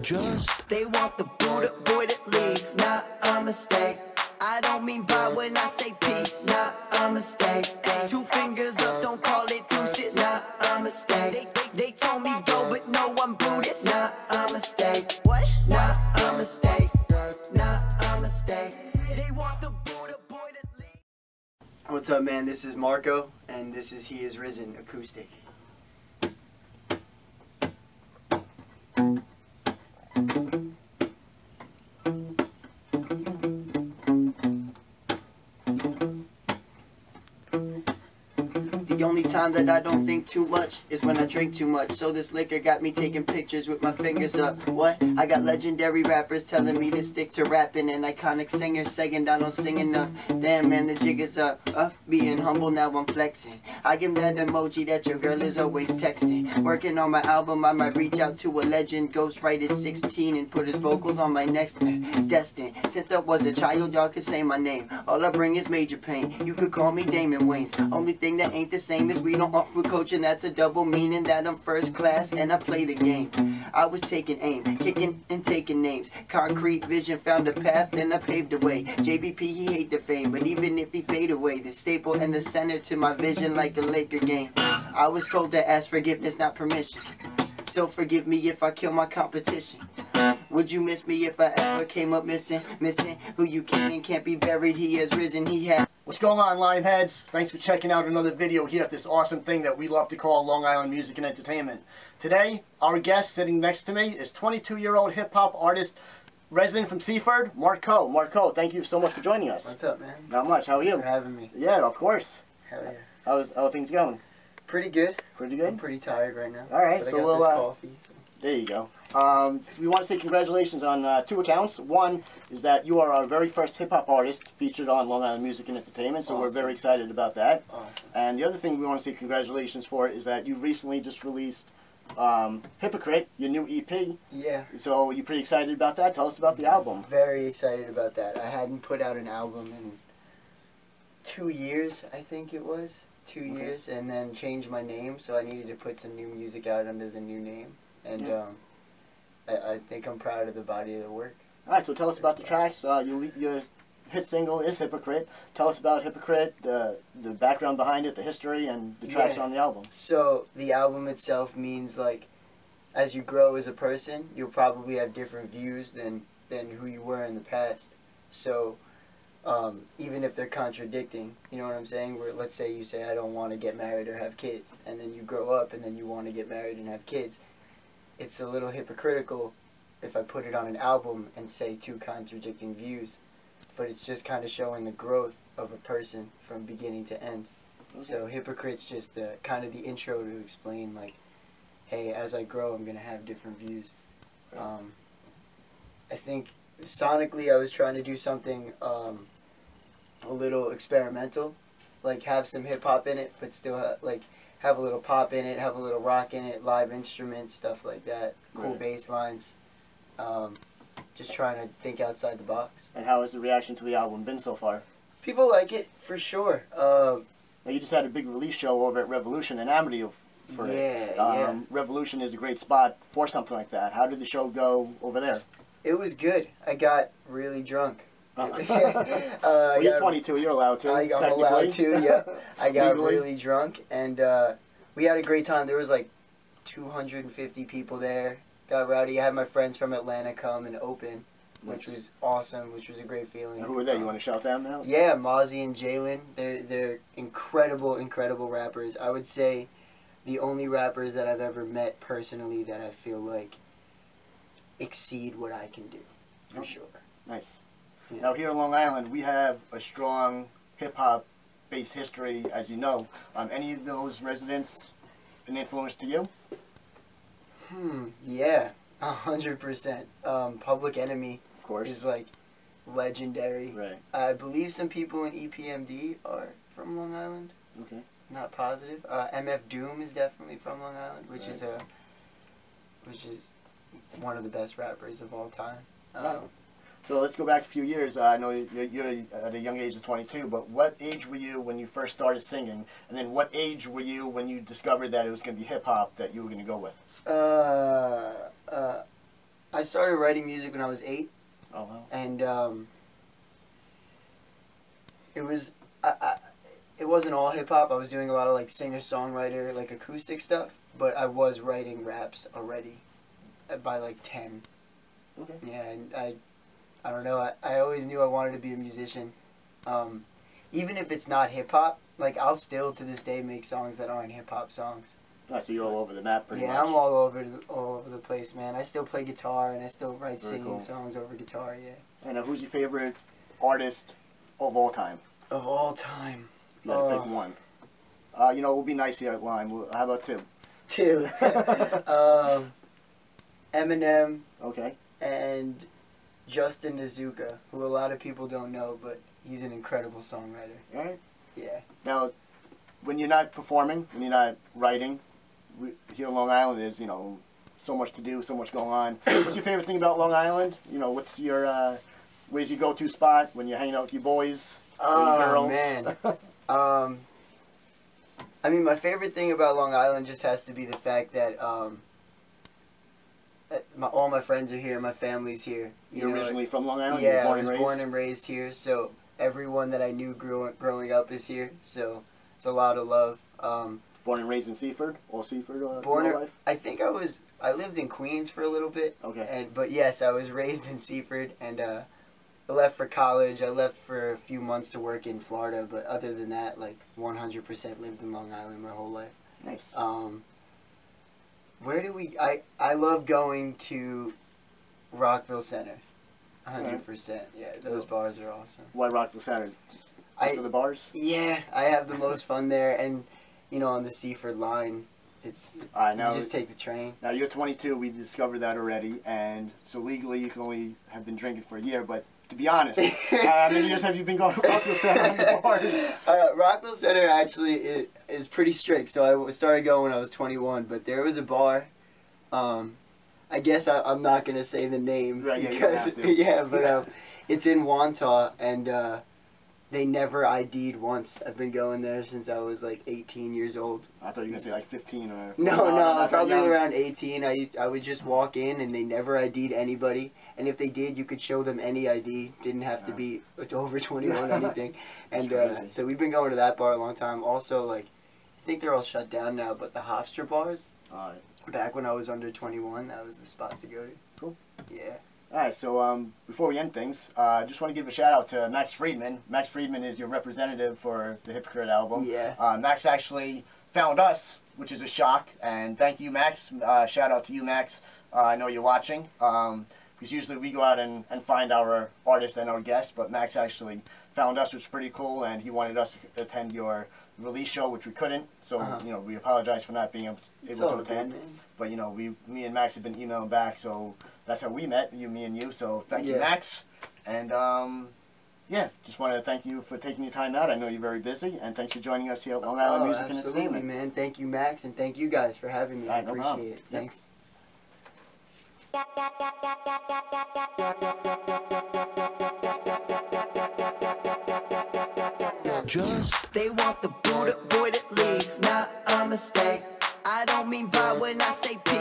Just they want the Buddha boy to leave, not a mistake. I don't mean by when I say peace, not a mistake. Two fingers up, don't call it deuces, not a mistake. They told me go, but no, I'm Buddhist, not a mistake. What? Not a mistake, not a mistake. They want the Buddha boy to leave. What's up, man? This is Marcaux, and this is He Is Risen acoustic. The only time that I don't think too much is when I drink too much. So this liquor got me taking pictures with my fingers up. What? I got legendary rappers telling me to stick to rapping, and iconic singers saying I don't sing enough. Damn, man, the jig is up. Being humble, now I'm flexing. I give that emoji that your girl is always texting. Working on my album, I might reach out to a legend. Ghostwrite is 16 and put his vocals on my next destined. Since I was a child, y'all could say my name. All I bring is major pain. You could call me Damon Wayans. Only thing that ain't the same is we don't offer coaching. That's a double meaning that I'm first class and I play the game. I was taking aim, kicking and taking names. Concrete vision found a path, then I paved the way. JBP, he hate the fame, but even if he fade away, the staple and the center to my vision like a Laker game. I was told to ask forgiveness, not permission. So forgive me if I kill my competition. Would you miss me if I ever came up missing? Missing who you can and can't be buried. He has risen, he has. What's going on, Limeheads? Thanks for checking out another video here at this awesome thing that we love to call Long Island Music and Entertainment. Today, our guest sitting next to me is 22-year-old hip-hop artist, resident from Seaford, Marcaux. Marcaux, thank you so much for joining us. What's up, man? Not much. How are you? Thanks for having me. Yeah, of course. Hell yeah. How are things going? Pretty good. Pretty good? I'm pretty tired right now. All right, but so I got we'll, this coffee. So. There you go. We want to say congratulations on two accounts. One is that you are our very first hip-hop artist featured on Long Island Music and Entertainment, so awesome. We're very excited about that. Awesome. And the other thing we want to say congratulations for is that you recently just released Hypocrite, your new EP. Yeah. So you're pretty excited about that? Tell us about the album. Very excited about that. I hadn't put out an album in 2 years, I think it was. 2 years, and then changed my name, so I needed to put some new music out under the new name. And I think I'm proud of the body of the work. Alright, so tell us about the tracks. Your hit single is Hypocrite. Tell us about Hypocrite, the background behind it, the history, and the tracks on the album. So the album itself means, like, as you grow as a person, you'll probably have different views than who you were in the past. So even if they're contradicting, you know what I'm saying? Where let's say you say I don't want to get married or have kids, and then you grow up and then you want to get married and have kids. It's a little hypocritical if I put it on an album and say two contradicting views, but it's just kind of showing the growth of a person from beginning to end. Okay. So Hypocrite's just the kind of the intro to explain, like, hey, as I grow, I'm gonna have different views. I think sonically, I was trying to do something a little experimental, like have some hip hop in it, but still have a little pop in it, have a little rock in it, live instruments, stuff like that, cool bass lines. Just trying to think outside the box. And how has the reaction to the album been so far? People like it, for sure. Now you just had a big release show over at Revolution in Amityville for it. Revolution is a great spot for something like that. How did the show go over there? It was good. I got really drunk. Well, you're 22, you're allowed to. I'm allowed to, yeah. I got really drunk, and we had a great time. There was like 250 people there. Got rowdy. I had my friends from Atlanta come and open, which was awesome, which was a great feeling. And who were they? You want to shout them out? Yeah, Mozzie and Jalen. They're incredible, incredible rappers. I would say the only rappers that I've ever met personally that I feel like exceed what I can do, for sure. Nice. Yeah. Now here in Long Island, we have a strong hip-hop based history, as you know. Any of those residents an influence to you? Yeah, 100%. Public Enemy, of course, is like legendary. Right. I believe some people in EPMD are from Long Island. Okay. Not positive. MF Doom is definitely from Long Island, which is one of the best rappers of all time. Wow. So let's go back a few years. I know you're at a young age of 22, but what age were you when you first started singing? And then what age were you when you discovered that it was going to be hip-hop that you were going to go with? I started writing music when I was 8. Oh, wow. And it was, it wasn't all hip-hop. I was doing a lot of, like, singer-songwriter, like, acoustic stuff. But I was writing raps already by, like, 10. Okay. Yeah, and I don't know. I always knew I wanted to be a musician. Even if it's not hip-hop, like, I'll still, to this day, make songs that aren't hip-hop songs. Right, so you're all over the map pretty much. Yeah, I'm all over the place, man. I still play guitar, and I still write Very singing cool. songs over guitar, yeah. And who's your favorite artist of all time? Of all time. If you had to pick one. You know, we'll be nice here at Lime. How about 2? 2. Eminem. Okay. And Justin Nizuka, who a lot of people don't know, but he's an incredible songwriter. All right. Yeah. Now, when you're not performing, when you're not writing, here on Long Island, there's, you know, so much to do, so much going on. What's your favorite thing about Long Island? You know, what's your, where's your go-to spot when you're hanging out with your boys, your girls? Man. I mean, my favorite thing about Long Island just has to be the fact that all my friends are here, my family's here. You're originally from Long Island? Yeah, I was born and raised here, so everyone that I knew growing up is here, so it's a lot of love. Born and raised in Seaford? All Seaford Born your life? I think I lived in Queens for a little bit. Okay. But yes, I was raised in Seaford, and I left for college. I left for a few months to work in Florida, but other than that, like 100% lived in Long Island my whole life. Nice. Where do we... I love going to Rockville Center. 100%. Yeah, those bars are awesome. Why Rockville Center? Just for the bars? Yeah, I have the most fun there. And, you know, on the Seaford line, you just take the train. Now, you're 22. We discovered that already. And so legally, you can only have been drinking for a year. But to be honest, how many years have you been going to Rockville Center on the bars? Rockville Center actually is pretty strict. So I started going when I was 21. But there was a bar. I guess I'm not going to say the name. Right, because, yeah, but it's in Wantagh, and they never ID'd once. I've been going there since I was like 18 years old. I thought you were going to say like 15 or... No, probably around 18. I would just walk in, and they never ID'd anybody. And if they did, you could show them any ID. Didn't have to be over 21 or anything. And so we've been going to that bar a long time. Also, like, I think they're all shut down now, but the Hofstra bars... Back when I was under 21, that was the spot to go to. Cool. Yeah. All right, so before we end things, I just want to give a shout out to Max Friedman. Max Friedman is your representative for the Hypocrite album. Yeah. Max actually found us, which is a shock, and thank you, Max. Shout out to you, Max. I know you're watching. Because usually we go out and find our artists and our guests, but Max actually found us, which is pretty cool, and he wanted us to attend your release show, which we couldn't. So, you know, we apologize for not being able to attend. But, you know, me and Max have been emailing back, so that's how we met, me and you. So, thank you, Max. And, yeah, just wanted to thank you for taking your time out. I know you're very busy, and thanks for joining us here at Long Island Music and Entertainment. Absolutely, man. Thank you, Max, and thank you guys for having me. I appreciate it. Thanks. They want the Buddha boy to leave, not a mistake. I don't mean by when I say peace.